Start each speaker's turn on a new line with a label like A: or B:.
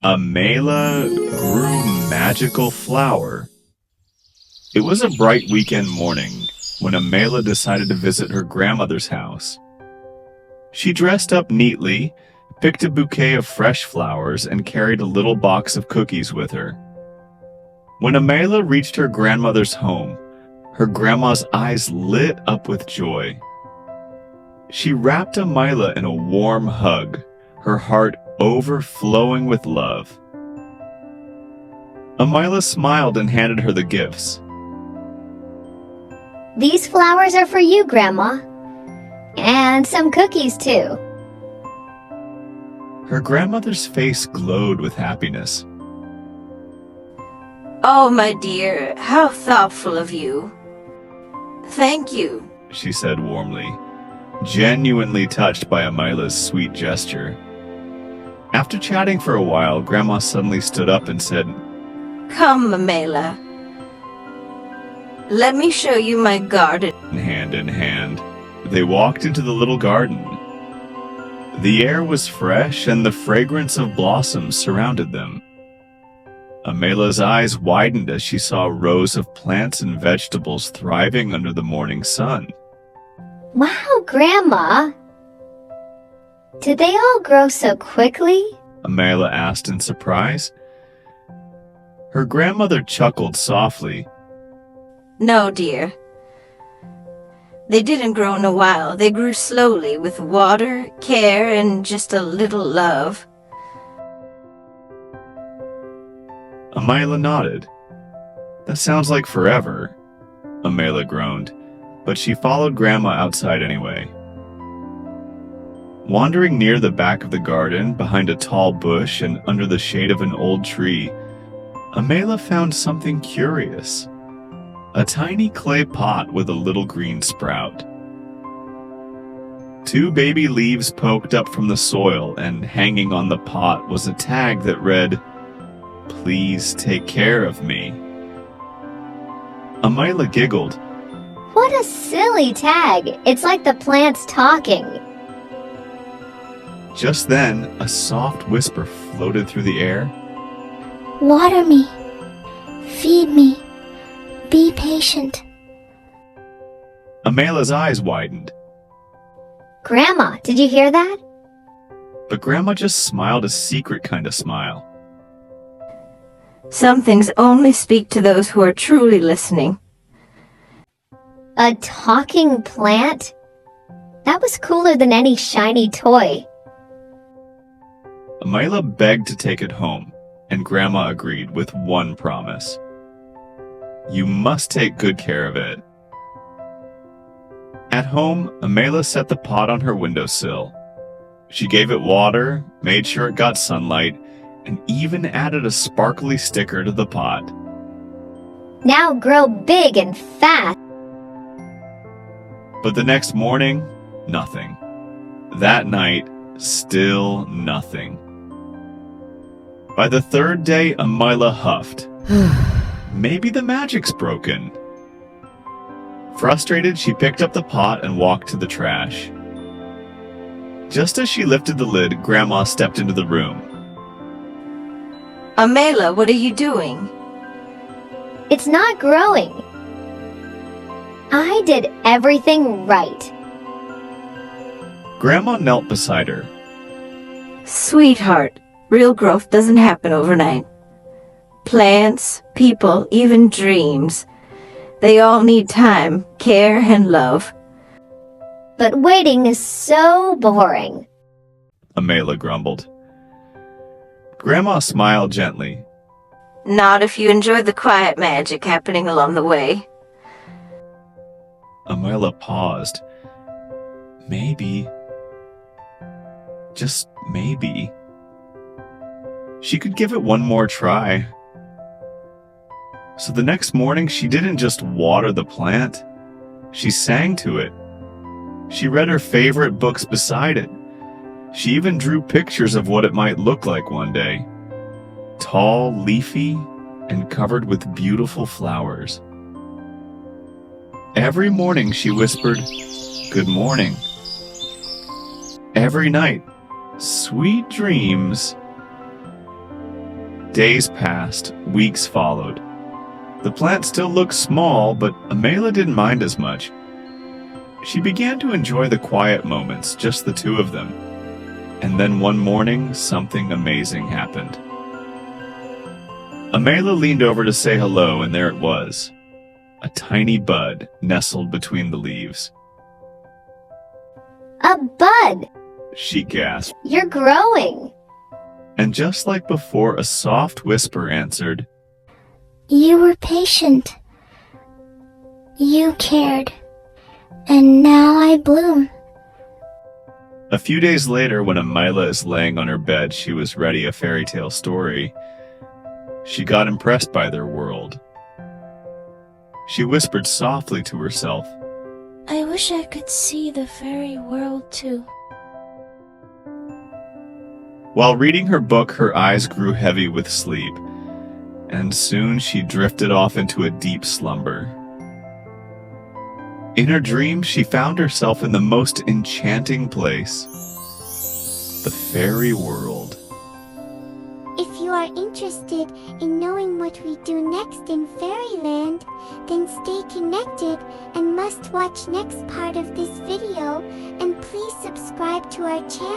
A: Amela grew magical flower. It was a bright weekend morning when Amela decided to visit her grandmother's house. She dressed up neatly, picked a bouquet of fresh flowers, and carried a little box of cookies with her. When Amela reached her grandmother's home, her grandma's eyes lit up with joy. She wrapped Amela in a warm hug, her heart overflowing with love. Amela smiled and handed her the gifts.
B: These flowers are for you, Grandma. And some cookies, too.
A: Her grandmother's face glowed with happiness.
C: Oh, my dear, how thoughtful of you. Thank you,
A: she said warmly, genuinely touched by Amela's sweet gesture. After chatting for a while, Grandma suddenly stood up and said,
C: Come, Amela. Let me show you my garden.
A: Hand in hand, they walked into the little garden. The air was fresh and the fragrance of blossoms surrounded them. Amela's eyes widened as she saw rows of plants and vegetables thriving under the morning sun.
B: Wow, Grandma! Did they all grow so quickly?
A: Amela asked in surprise. Her grandmother chuckled softly.
C: No, dear. They didn't grow in a while. They grew slowly with water, care, and just a little love.
A: Amela nodded. That sounds like forever, Amela groaned, but she followed Grandma outside anyway. Wandering near the back of the garden, behind a tall bush and under the shade of an old tree, Amela found something curious. A tiny clay pot with a little green sprout. 2 baby leaves poked up from the soil, and hanging on the pot was a tag that read, Please take care of me. Amela giggled.
B: What a silly tag! It's like the plants talking.
A: Just then, a soft whisper floated through the air.
B: Water me. Feed me. Be patient.
A: Amela's eyes widened.
B: Grandma, did you hear that?
A: But Grandma just smiled a secret kind of smile.
C: Some things only speak to those who are truly listening.
B: A talking plant? That was cooler than any shiny toy.
A: Amela begged to take it home, and Grandma agreed with one promise. You must take good care of it. At home, Amela set the pot on her windowsill. She gave it water, made sure it got sunlight, and even added a sparkly sticker to the pot.
B: Now grow big and fast.
A: But the next morning, nothing. That night, still nothing. By the 3rd day, Amela huffed. Maybe the magic's broken. Frustrated, she picked up the pot and walked to the trash. Just as she lifted the lid, Grandma stepped into the room.
C: Amela, what are you doing?
B: It's not growing. I did everything right.
A: Grandma knelt beside her.
C: Sweetheart, real growth doesn't happen overnight. Plants, people, even dreams. They all need time, care, and love.
B: But waiting is so boring.
A: Amela grumbled. Grandma smiled gently.
C: Not if you enjoy the quiet magic happening along the way.
A: Amela paused. Maybe. Just maybe. She could give it one more try. So the next morning, she didn't just water the plant. She sang to it. She read her favorite books beside it. She even drew pictures of what it might look like one day. Tall, leafy, and covered with beautiful flowers. Every morning she whispered, "Good morning." Every night, "Sweet dreams." Days passed, weeks followed. The plant still looked small, but Amela didn't mind as much. She began to enjoy the quiet moments, just the two of them. And then one morning, something amazing happened. Amela leaned over to say hello, and there it was. A tiny bud nestled between the leaves.
B: A bud!
A: She gasped.
B: You're growing!
A: And just like before, a soft whisper answered,
D: You were patient. You cared. And now I bloom.
A: A few days later, when Amela is laying on her bed, she was ready a fairy tale story. She got impressed by their world. She whispered softly to herself,
D: I wish I could see the fairy world too.
A: While reading her book, her eyes grew heavy with sleep, and soon she drifted off into a deep slumber. In her dream, she found herself in the most enchanting place, the fairy world.
E: If you are interested in knowing what we do next in Fairyland, then stay connected and must watch next part of this video, and please subscribe to our channel.